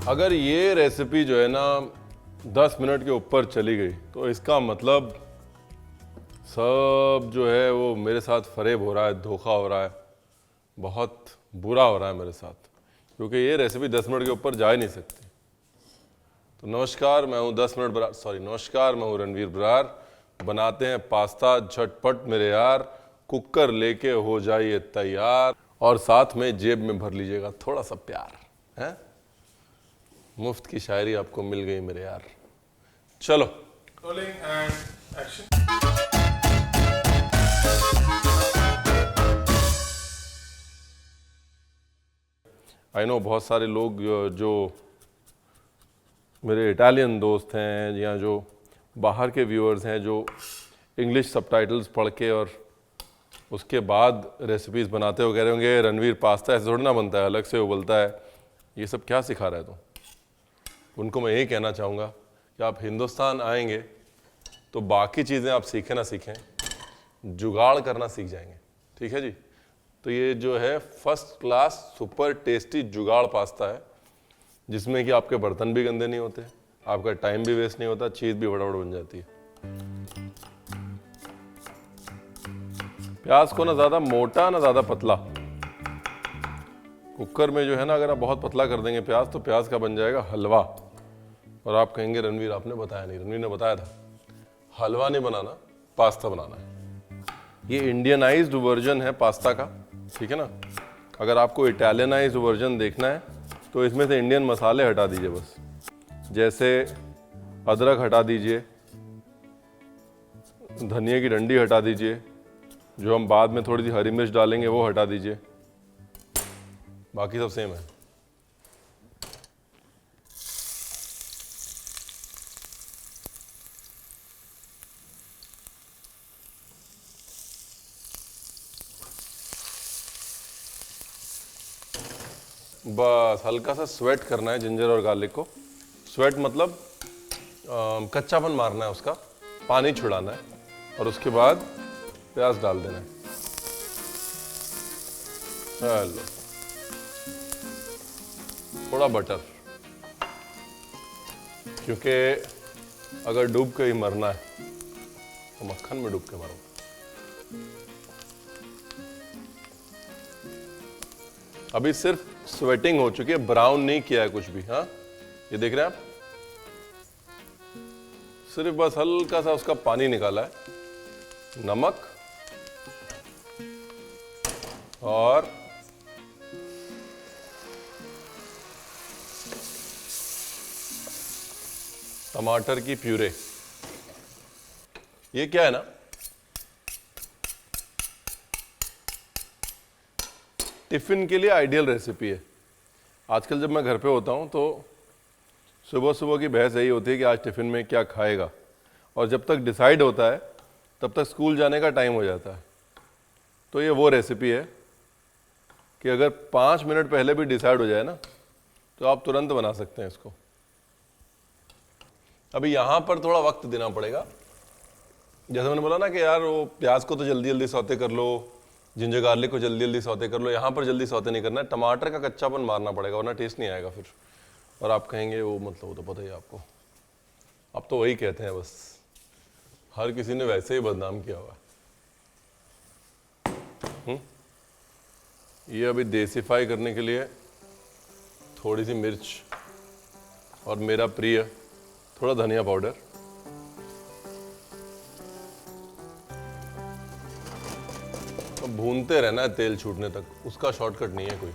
अगर ये रेसिपी जो है ना 10 मिनट के ऊपर चली गई तो इसका मतलब सब जो है वो मेरे साथ फरेब हो रहा है, धोखा हो रहा है, बहुत बुरा हो रहा है मेरे साथ, क्योंकि ये रेसिपी 10 मिनट के ऊपर जा ही नहीं सकती। तो नमस्कार, मैं हूँ 10 मिनट बरार, नमस्कार, मैं हूँ रणवीर बरार। बनाते हैं पास्ता झटपट मेरे यार, कुकर लेके हो जाइए तैयार और साथ में जेब में भर लीजिएगा थोड़ा सा प्यार है। मुफ्त की शायरी आपको मिल गई मेरे यार। चलो Rolling and action. I know बहुत सारे लोग जो मेरे इटालियन दोस्त हैं या जो बाहर के व्यूअर्स हैं जो इंग्लिश सबटाइटल्स पढ़ के और उसके बाद रेसिपीज़ बनाते हो कह रहे होंगे रणवीर पास्ता ऐसे थोड़ा ना बनता है, अलग से उबलता है, ये सब क्या सिखा रहा है तुम। उनको मैं यही कहना चाहूँगा कि आप हिंदुस्तान आएंगे तो बाकी चीज़ें आप सीखें ना सीखें, जुगाड़ करना सीख जाएंगे। ठीक है जी। तो ये जो है फर्स्ट क्लास सुपर टेस्टी जुगाड़ पास्ता है, जिसमें कि आपके बर्तन भी गंदे नहीं होते, आपका टाइम भी वेस्ट नहीं होता, चीज़ भी फटाफट बन जाती है। प्याज को ना ज़्यादा मोटा ना ज़्यादा पतला, कुकर में जो है ना अगर आप बहुत पतला कर देंगे प्याज तो प्याज का बन जाएगा हलवा। और आप कहेंगे रणवीर आपने बताया नहीं। रणवीर ने बताया था, हलवा नहीं बनाना, पास्ता बनाना है। ये इंडियनाइज्ड वर्जन है पास्ता का, ठीक है ना। अगर आपको इटालियनाइज्ड वर्जन देखना है तो इसमें से इंडियन मसाले हटा दीजिए बस, जैसे अदरक हटा दीजिए, धनिया की डंडी हटा दीजिए, जो हम बाद में थोड़ी सी हरी मिर्च डालेंगे वो हटा दीजिए, बाकी सब सेम है। बस हल्का सा स्वेट करना है जिंजर और गार्लिक को। स्वेट मतलब कच्चापन मारना है, उसका पानी छुड़ाना है और उसके बाद प्याज डाल देना है। हेलो, थोड़ा बटर, क्योंकि अगर डूब के ही मरना है तो मक्खन में डूब के मरो। अभी सिर्फ स्वेटिंग हो चुकी है, ब्राउन नहीं किया है कुछ भी। हाँ, ये देख रहे हैं आप, सिर्फ बस हल्का सा उसका पानी निकाला है, नमक और टमाटर की प्यूरे। ये क्या है ना, टिफिन के लिए आइडियल रेसिपी है। आजकल जब मैं घर पे होता हूँ तो सुबह सुबह की बहस यही होती है कि आज टिफिन में क्या खाएगा, और जब तक डिसाइड होता है तब तक स्कूल जाने का टाइम हो जाता है। तो ये वो रेसिपी है कि अगर 5 मिनट पहले भी डिसाइड हो जाए ना तो आप तुरंत बना सकते हैं इसको। अभी यहाँ पर थोड़ा वक्त देना पड़ेगा, जैसे मैंने बोला ना कि यार वो प्याज को तो जल्दी जल्दी सौते कर लो, जिंजर गार्लिक को जल्दी जल्दी सौते कर लो, यहाँ पर जल्दी सौते नहीं करना है, टमाटर का कच्चापन मारना पड़ेगा वरना टेस्ट नहीं आएगा फिर। और आप कहेंगे वो मतलब वो तो पता ही है आपको, अब तो वही कहते हैं बस, हर किसी ने वैसे ही बदनाम किया हुआ है। ये अभी देसीफाई करने के लिए थोड़ी सी मिर्च और मेरा प्रिय थोड़ा धनिया पाउडर, अब भूनते रहना है तेल छूटने तक, उसका शॉर्टकट नहीं है कोई।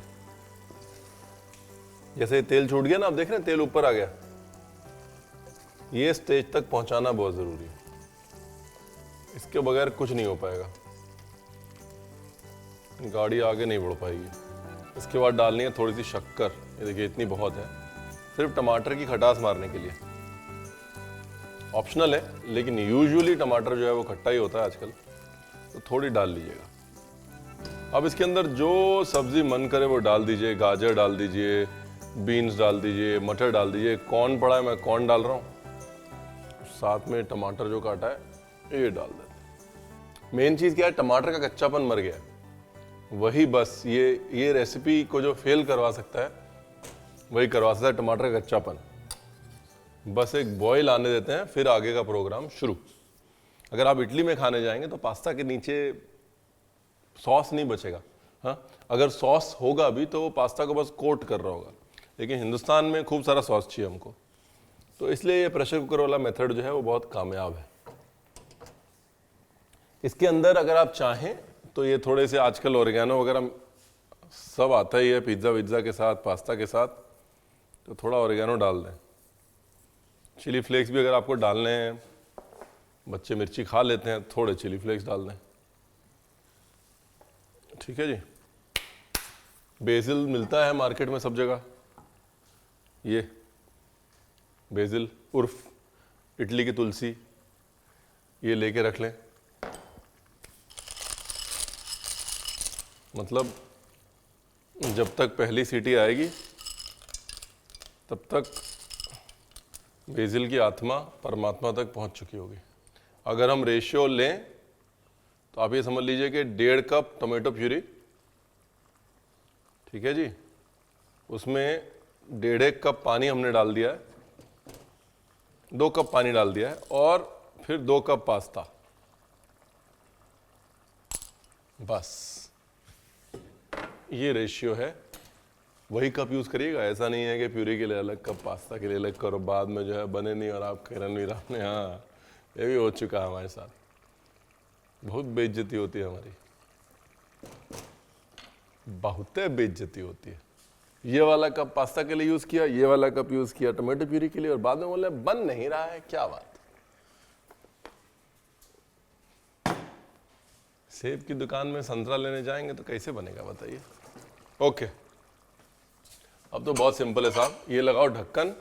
जैसे तेल छूट गया ना, आप देख रहे हैं तेल ऊपर आ गया, ये स्टेज तक पहुंचाना बहुत जरूरी है, इसके बगैर कुछ नहीं हो पाएगा, गाड़ी आगे नहीं बढ़ पाएगी। इसके बाद डालनी है थोड़ी सी शक्कर, ये देखिए इतनी बहुत है, सिर्फ टमाटर की खटास मारने के लिए, ऑप्शनल है, लेकिन यूजुअली टमाटर जो है वो खट्टा ही होता है आजकल, तो थोड़ी डाल लीजिएगा। अब इसके अंदर जो सब्जी मन करे वो डाल दीजिए, गाजर डाल दीजिए, बीन्स डाल दीजिए, मटर डाल दीजिए, कॉर्न पड़ा है मैं कॉर्न डाल रहा हूँ, साथ में टमाटर जो काटा है ये डाल देते। मेन चीज़ क्या है, टमाटर का कच्चापन मर गया, वही बस ये रेसिपी को जो फेल करवा सकता है वही करवा सकता है, टमाटर का कच्चापन। बस एक बॉईल आने देते हैं, फिर आगे का प्रोग्राम शुरू। अगर आप इडली में खाने जाएंगे तो पास्ता के नीचे सॉस नहीं बचेगा। हाँ, अगर सॉस होगा भी तो वो पास्ता को बस कोट कर रहा होगा, लेकिन हिंदुस्तान में खूब सारा सॉस चाहिए हमको, तो इसलिए ये प्रेशर कुकर वाला मेथड जो है वो बहुत कामयाब है। इसके अंदर अगर आप चाहें तो ये थोड़े से आजकल ओरिगैनो वगैरह सब आता ही है पिज्ज़ा विज्ज़ा के साथ, पास्ता के साथ, तो थोड़ा ओरिगैनो डाल दें। चिली फ्लेक्स भी अगर आपको डालने हैं, बच्चे मिर्ची खा लेते हैं, थोड़े चिली फ्लेक्स डाल दें। ठीक है जी। बेसिल मिलता है मार्केट में सब जगह, ये बेसिल उर्फ इटली की तुलसी, ये लेके रख लें। मतलब जब तक पहली सीटी आएगी तब तक बेसिल की आत्मा परमात्मा तक पहुंच चुकी होगी। अगर हम रेशियो लें तो आप ये समझ लीजिए कि 1.5 कप टोमेटो प्यूरी, ठीक है जी, उसमें 1.5 कप पानी हमने डाल दिया है, 2 कप पानी डाल दिया है, और फिर 2 कप पास्ता, बस ये रेशियो है। वही कप यूज़ करिएगा, ऐसा नहीं है कि प्यूरी के लिए अलग कप, पास्ता के लिए अलग करो, बाद में जो है बने नहीं और आप रणवीर आपने, हाँ ये भी हो चुका है हमारे साथ, बहुत बेइज्जती होती है हमारी, बहुत बेइज्जती होती है। ये वाला कप पास्ता के लिए यूज़ किया, ये वाला कप यूज़ किया टमाटो प्यूरी के लिए, और बाद में बोले बन नहीं रहा है, क्या बात। सेब की दुकान में संतरा लेने जाएंगे तो कैसे बनेगा बताइए। ओके, अब तो बहुत सिंपल है साहब, ये लगाओ ढक्कन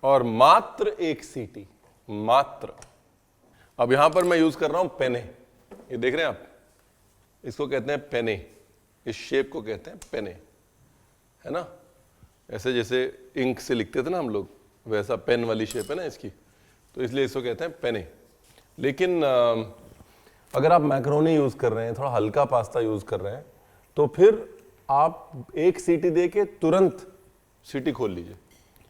और मात्र 1 सीटी, मात्र। अब यहां पर मैं यूज कर रहा हूं पेने, ये देख रहे हैं आप, इसको कहते हैं पेने, इस शेप को कहते हैं पेने, है ना, ऐसे जैसे इंक से लिखते थे ना हम लोग, वैसा पेन वाली शेप है ना इसकी, तो इसलिए इसको कहते हैं पेने। लेकिन अगर आप मैक्रोनी यूज कर रहे हैं, थोड़ा हल्का पास्ता यूज कर रहे हैं, तो फिर आप 1 सीटी दे के तुरंत सीटी खोल लीजिए।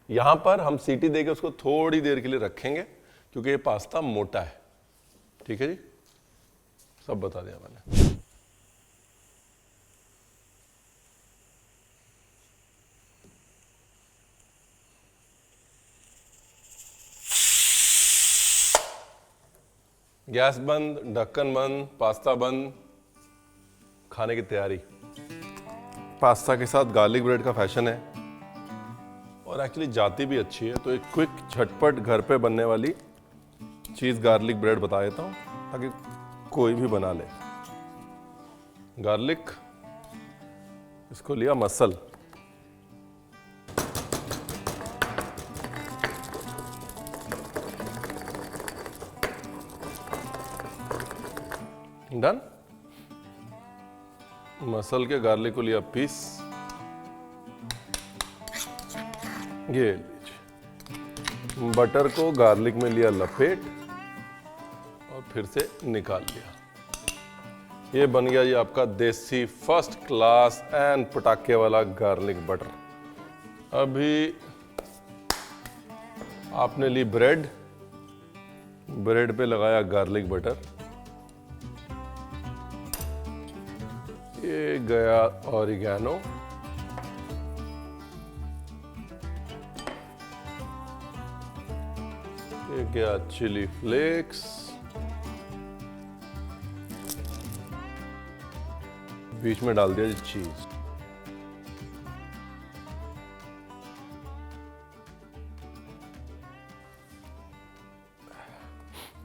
यहां पर हम सीटी दे के उसको थोड़ी देर के लिए रखेंगे क्योंकि ये पास्ता मोटा है। ठीक है जी, सब बता दिया मैंने। गैस बंद, ढक्कन बंद, पास्ता बंद, खाने की तैयारी। पास्ता के साथ गार्लिक ब्रेड का फैशन है और एक्चुअली जाती भी अच्छी है, तो एक क्विक झटपट घर पे बनने वाली चीज़ गार्लिक ब्रेड बता देता हूँ ताकि कोई भी बना ले। गार्लिक, इसको लिया मसल, डन। मसल के गार्लिक को लिया पीस, ये लीजिए। बटर को गार्लिक में लिया लपेट और फिर से निकाल लिया। ये बन गया ये आपका देसी फर्स्ट क्लास एंड पटाखे वाला गार्लिक बटर। अभी आपने ली ब्रेड, ब्रेड पे लगाया गार्लिक बटर, ये गया ऑरिगैनो, ये गया चिली फ्लेक्स, बीच में डाल दिया चीज।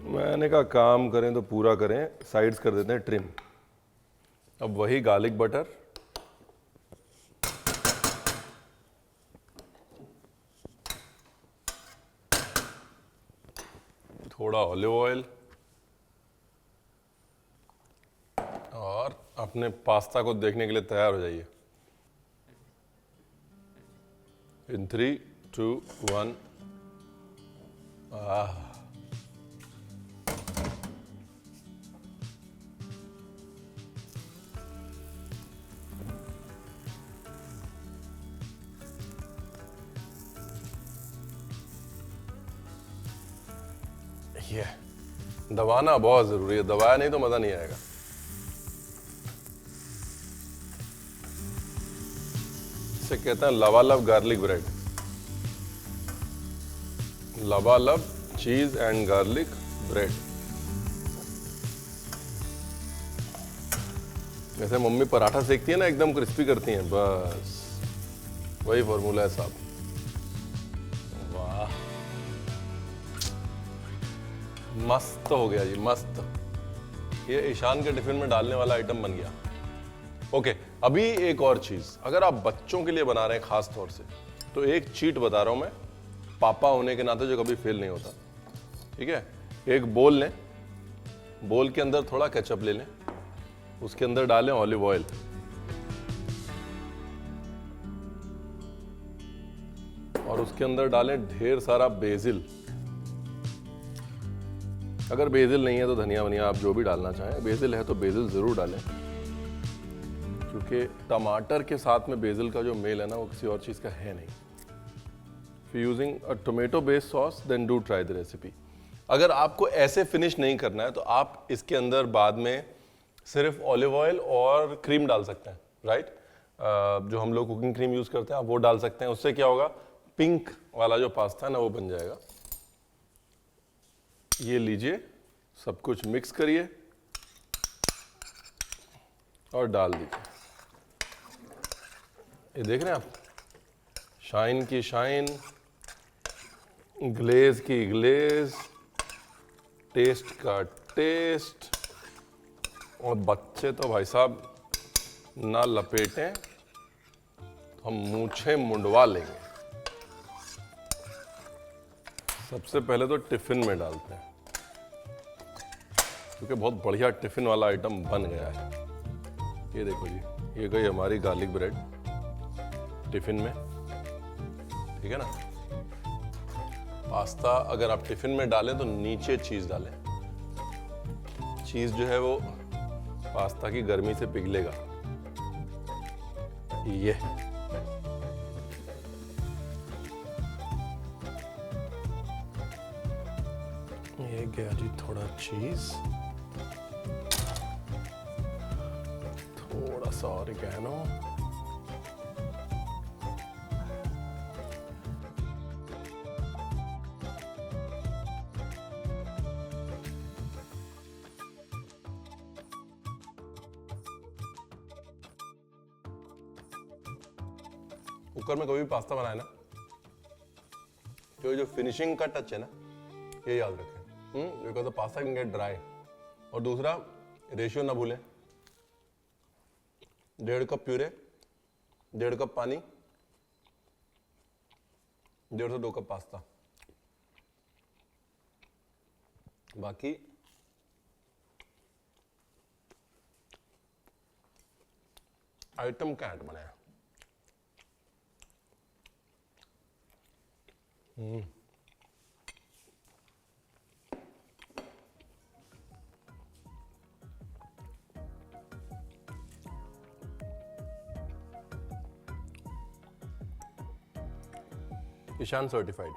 मैंने कहा काम करें तो पूरा करें, साइड्स कर देते हैं ट्रिम। अब वही गार्लिक बटर, थोड़ा ऑलिव ऑयल और अपने पास्ता को देखने के लिए तैयार हो जाइए। इन 3, 2, 1। ये दबाना बहुत जरूरी है, दबाया नहीं तो मजा नहीं आएगा। इसे कहते हैं लबालब गार्लिक ब्रेड, लबालब चीज एंड गार्लिक ब्रेड। जैसे मम्मी पराठा सेकती है ना, एकदम क्रिस्पी करती हैं, बस वही फॉर्मूला है साहब। वाह, मस्त हो गया जी, मस्त। ये ईशान के टिफिन में डालने वाला आइटम बन गया। ओके, अभी एक और चीज, अगर आप बच्चों के लिए बना रहे हैं खास तौर से, तो एक चीट बता रहा हूं मैं, पापा होने के नाते जो कभी फेल नहीं होता। ठीक है, एक बोल लें, बोल के अंदर थोड़ा केचप ले लें, उसके अंदर डालें ऑलिव ऑयल, और उसके अंदर डालें ढेर सारा बेसिल। अगर बेसिल नहीं है तो धनिया वनिया आप जो भी डालना चाहें, बेसिल है तो बेसिल जरूर डालें, क्योंकि टमाटर के साथ में बेसिल का जो मेल है ना, वो किसी और चीज का है नहीं। If you're using a tomato based sauce, then do try the recipe. अगर आपको ऐसे फिनिश नहीं करना है तो आप इसके अंदर बाद में सिर्फ ऑलिव ऑयल और क्रीम डाल सकते हैं, राइट? जो हम लोग कुकिंग क्रीम यूज करते हैं आप वो डाल सकते हैं। उससे क्या होगा, पिंक वाला जो पास्ता है ना वो बन जाएगा। ये लीजिए, सब कुछ मिक्स करिए और डाल दीजिए। ये देख रहे हैं आप, शाइन की शाइन, ग्लेज की ग्लेज, टेस्ट का टेस्ट। और बच्चे तो भाई साहब ना लपेटें तो हम मूछें मुंडवा लेंगे। सबसे पहले तो टिफिन में डालते हैं, क्योंकि बहुत बढ़िया टिफिन वाला आइटम बन गया है। ये देखो जी, ये गई हमारी गार्लिक ब्रेड टिफिन में, ठीक है ना। पास्ता अगर आप टिफिन में डालें तो नीचे चीज डालें, चीज जो है वो पास्ता की गर्मी से पिघलेगा। ये गया जी थोड़ा चीज, थोड़ा सा ऑरिगैनो, कुकर में कभी भी पास्ता बनाए ना, तो जो फिनिशिंग का टच है ना, ये याद रखें, because the pasta can get dry. और दूसरा, रेशियो ना भूलें, 1.5 कप प्यूरे, 1.5 कप पानी, 1.5 से 2 कप पास्ता। बाकी आइटम कैंट बनाया। ईशान सर्टिफाइड।